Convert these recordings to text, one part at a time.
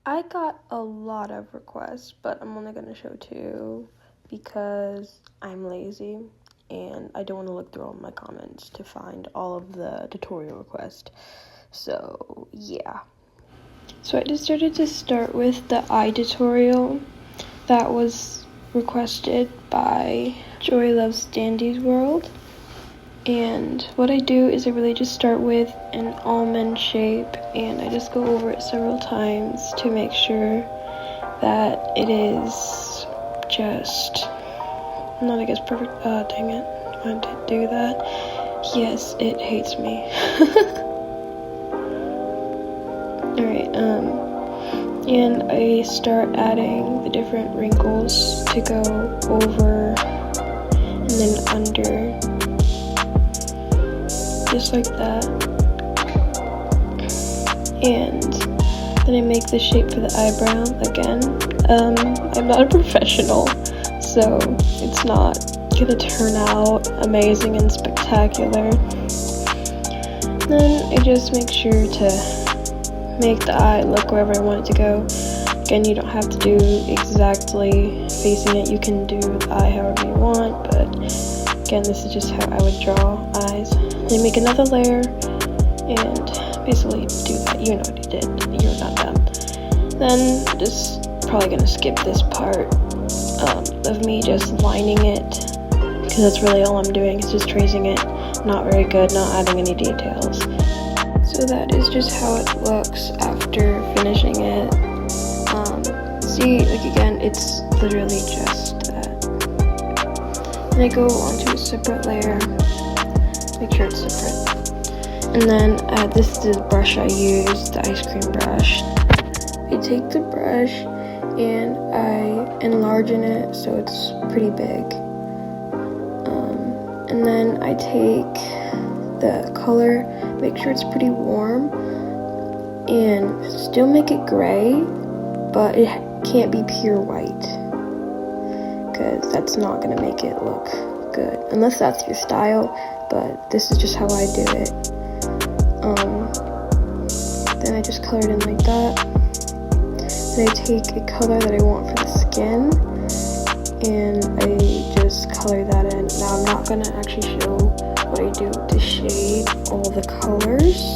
I got a lot of requests, but I'm only going to show 2 because I'm lazy and I don't want to look through all my comments to find all of the tutorial requests. So, yeah. So I decided to start with the eye tutorial that was requested by Joy Loves Dandy's World. And what I do is I really just start with an almond shape and I just go over it several times to make sure that it is just not, I guess, perfect. Dang it, I did do that. Yes, it hates me. Alright, and I start adding the different wrinkles to go over and then under, just like that. And then I make the shape for the eyebrow again. I'm not a professional, so it's not gonna turn out amazing and spectacular. Then I just make sure to make the eye look wherever I want it to go. Again, you don't have to do exactly facing it. You can do the eye however you want, but again, this is just how I would draw eyes. Then make another layer and basically do that. You know what you did. You're not done. Then just probably gonna skip this part of me just lining it, because that's really all I'm doing is just tracing it. Not very good, not adding any details. So that is just how it looks after finishing it. See, like again, it's literally just that. Then I go onto a separate layer, make sure it's separate. And then this is the brush I use, the ice cream brush. I take the brush and I enlarge it so it's pretty big. And then I take the color, make sure it's pretty warm, and still make it gray, but it can't be pure white, because that's not going to make it look good, unless that's your style, but this is just how I do it. Then I just color it in like that. Then I take a color that I want for the skin, and I just color that in. Now I'm not going to actually show what I do to shade all the colors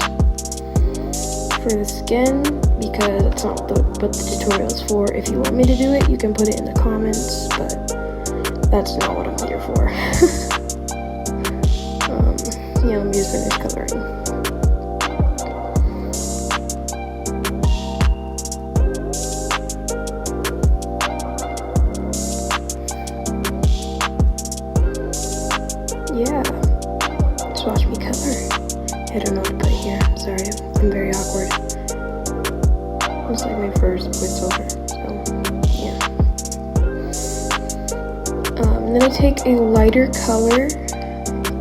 for the skin, because that's not what the tutorial is for. If you want me to do it, you can put it in the comments, but that's not what I'm here for. Yeah, let me just finish coloring. Yeah, just watch me color. I don't know what to put here. I'm sorry, I'm very awkward. It's like my first voiceover, so yeah. And then I take a lighter color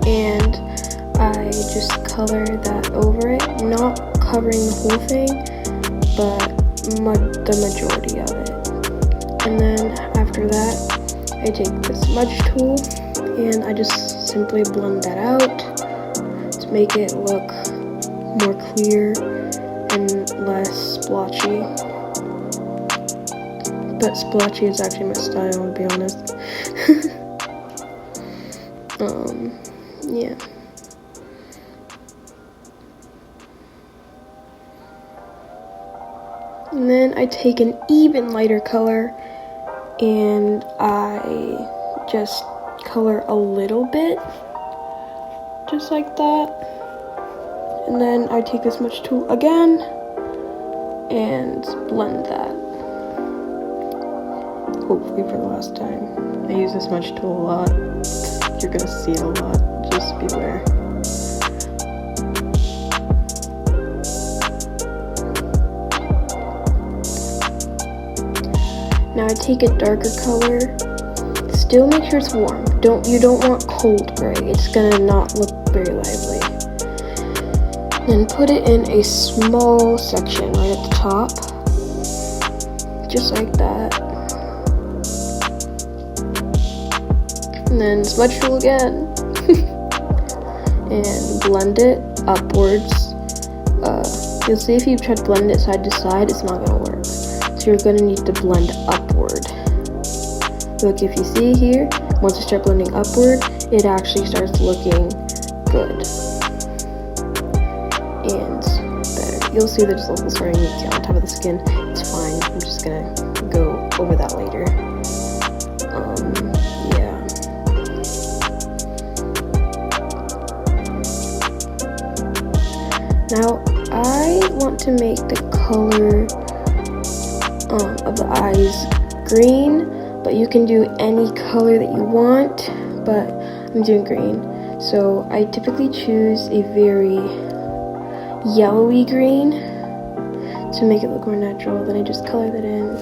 and I just color that over it, not covering the whole thing, but the majority of it. And then after that, I take the smudge tool and I just simply blend that out to make it look more clear and less splotchy. But splotchy is actually my style, to be honest. Yeah. And then I take an even lighter color and I just color a little bit, just like that. And then I take this smudge tool again and blend that. Hopefully for the last time. I use this smudge tool a lot. You're gonna see it a lot, just beware. Now I take a darker color. Still make sure it's warm. You don't want cold gray. It's gonna not look very lively. Then put it in a small section right at the top, just like that. And then smudge tool again, and blend it upwards. You'll see if you try to blend it side to side, it's not gonna work. So you're gonna need to blend upward. Look, if you see here, once you start blending upward, it actually starts looking good and better. You'll see there's a little starting to get on top of the skin. It's fine. I'm just gonna go over that later. Yeah. Now I want to make the color of the eyes green, but you can do any color that you want, but I'm doing green. So I typically choose a very yellowy green to make it look more natural. Then I just color that in,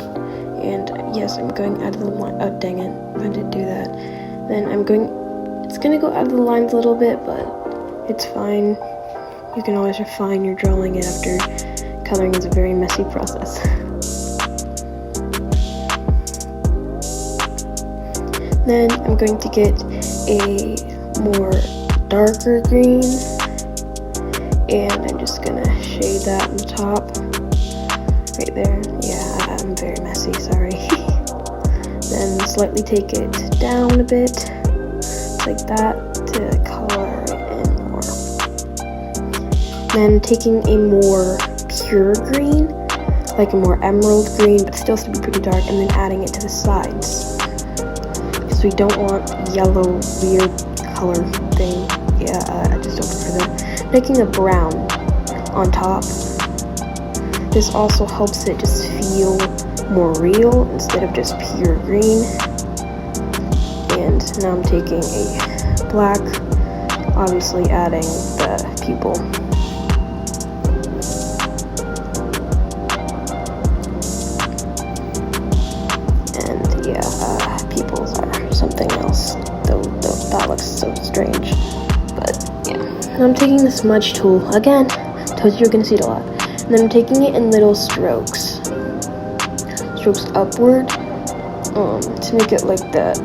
and yes, I'm going out of the line. Oh dang it, I did do that. Then it's gonna go out of the lines a little bit, but it's fine. You can always refine your drawing after. Coloring is a very messy process. Then I'm going to get a more darker green, and I'm just gonna shade that on the top, right there. Yeah, I'm very messy, sorry. Then slightly take it down a bit, like that, to color it in more. Then taking a more pure green, like a more emerald green, but still to be pretty dark, and then adding it to the sides. Because we don't want yellow, weird color thing. Yeah, I just don't prefer that. Making a brown on top. This also helps it just feel more real instead of just pure green. And now I'm taking a black, obviously adding the pupil. And yeah, pupils are something else, though that looks so strange. But yeah, and I'm taking the smudge tool again. Told you you're gonna see it a lot. And then I'm taking it in little strokes upward, to make it like that.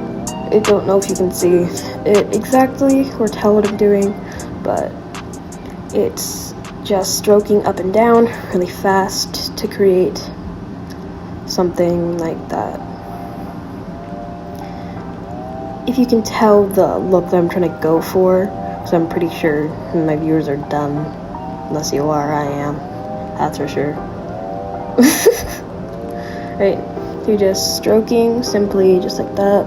I don't know if you can see it exactly or tell what I'm doing, but it's just stroking up and down really fast to create something like that. If you can tell the look that I'm trying to go for, because I'm pretty sure my viewers are dumb, unless you are, I am, that's for sure. Right, you're just stroking simply just like that.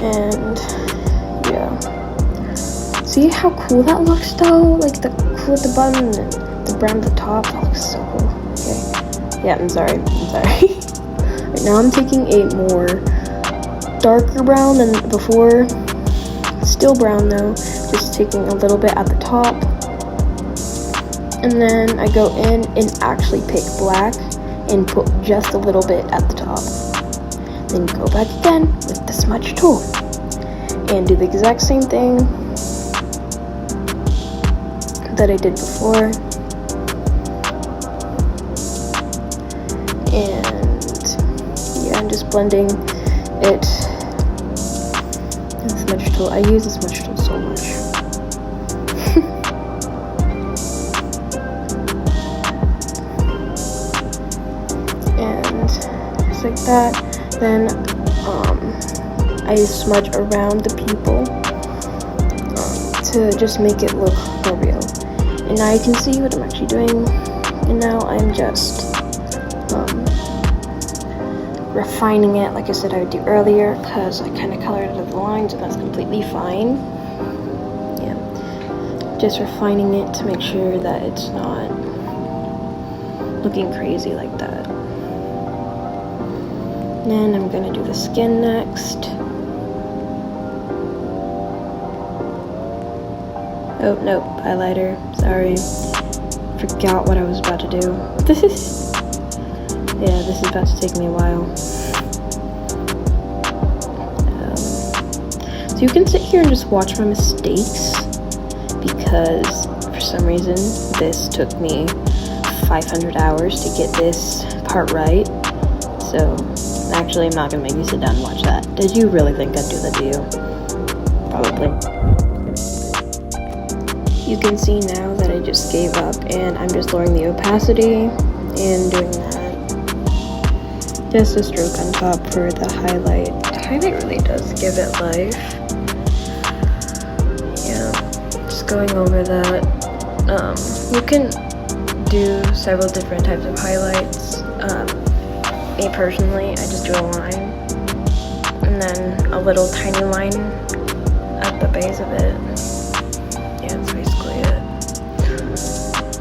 And yeah, see how cool that looks though? Like the cool at the bottom and the brown at the top. That looks so cool. Okay, yeah, I'm sorry. Right now I'm taking a more darker brown than before. Still brown though, just taking a little bit at the top. And then I go in and actually pick black and put just a little bit at the top. Then go back again with the smudge tool and do the exact same thing that I did before. And yeah, I'm just blending it. The smudge tool. I use the smudge tool so much. And just like that. Then I smudge around the pupil to just make it look more real. And now you can see what I'm actually doing. And now I'm just refining it, like I said I would do earlier, because I kind of colored it of the lines, and that's completely fine. Yeah, just refining it to make sure that it's not looking crazy like that. Then I'm gonna do the skin next. Oh, nope, highlighter, sorry. Forgot what I was about to do. Yeah, this is about to take me a while. So you can sit here and just watch my mistakes, because for some reason this took me 500 hours to get this part right. So actually, I'm not gonna make you sit down and watch that. Did you really think I'd do that to you? Probably. You can see now that I just gave up and I'm just lowering the opacity and doing that. Just a stroke on top for the highlight. The highlight really does give it life. Yeah, just going over that. You can do several different types of highlights. Me personally, I just do a line and then a little tiny line at the base of it. Yeah, that's basically it.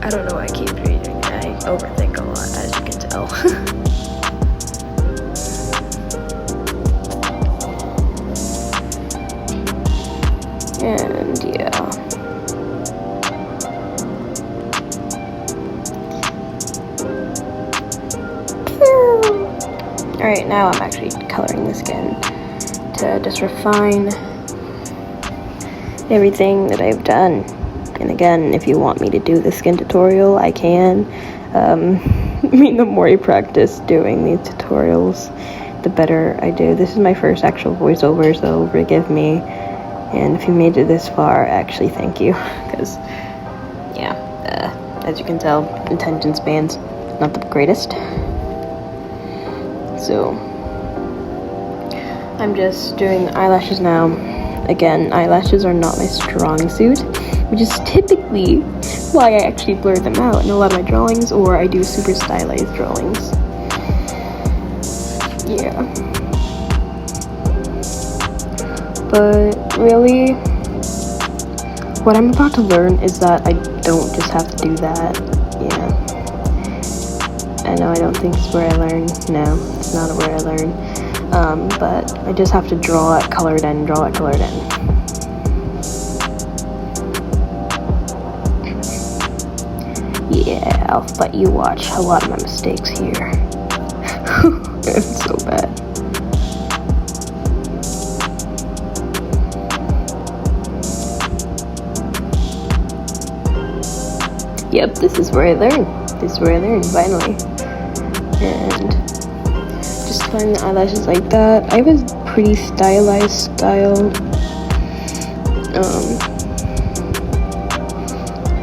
I don't know why I keep reading it. I overthink a lot, as you can tell. And yeah. Alright, now I'm actually coloring the skin to just refine everything that I've done. And again, if you want me to do the skin tutorial, I can. I mean, the more I practice doing these tutorials, the better I do. This is my first actual voiceover, so forgive me. And if you made it this far, actually thank you. Because, yeah, as you can tell, attention span's not the greatest. So, I'm just doing the eyelashes now. Again, eyelashes are not my strong suit, which is typically why I actually blur them out in a lot of my drawings, or I do super stylized drawings. Yeah. But really, what I'm about to learn is that I don't just have to do that. Yeah. I know I don't think it's where I learn. No, it's not where I learn. But I just have to draw it, color it in, draw it, color it in. Yeah, I'll let you watch a lot of my mistakes here. It's so bad. Yep, this is where I learn. This is where I learn, finally. And just find the eyelashes like that. I have a pretty stylized style.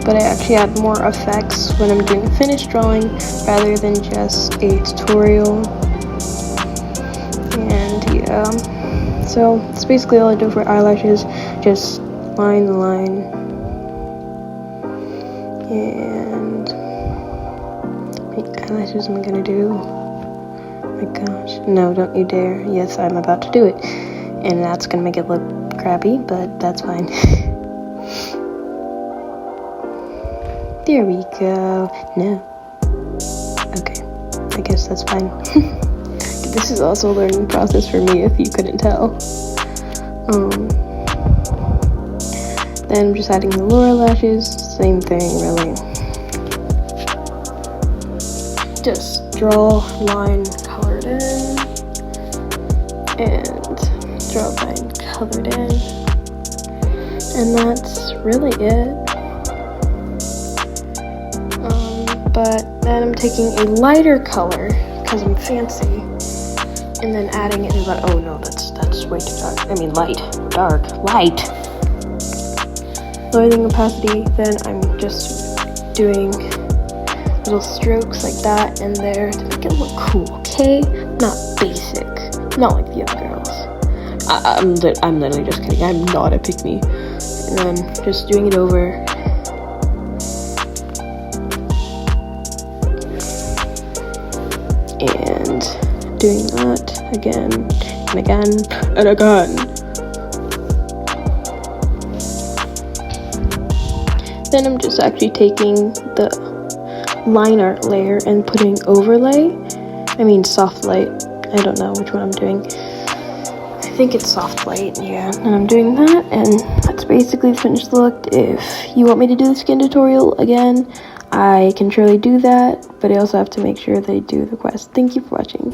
But I actually add more effects when I'm doing a finished drawing rather than just a tutorial. And yeah, so that's basically all I do for eyelashes. Just line the line. And what eyelashes am I gonna do? Oh my gosh, no, don't you dare. Yes, I'm about to do it. And that's gonna make it look crappy, but that's fine. There we go. No. Okay, I guess that's fine. This is also a learning process for me, if you couldn't tell. Then I'm just adding the lower lashes. Same thing, really. Just draw, line, color it in. And draw, line, color it in. And that's really it. But then I'm taking a lighter color, because I'm fancy, and then adding it to that. Oh no, that's way too dark. I mean light. Dark. Light. Lowering opacity, then I'm just doing little strokes like that in there to make it look cool, okay? Not basic. Not like the other girls. I'm literally just kidding. I'm not a pick-me. And then just doing it over. And doing that again and again and again. Then I'm just actually taking the line art layer and putting overlay. I mean soft light. I don't know which one I'm doing. I think it's soft light, yeah. And I'm doing that, and that's basically the finished look. If you want me to do the skin tutorial again, I can surely do that, but I also have to make sure that I do the quest. Thank you for watching.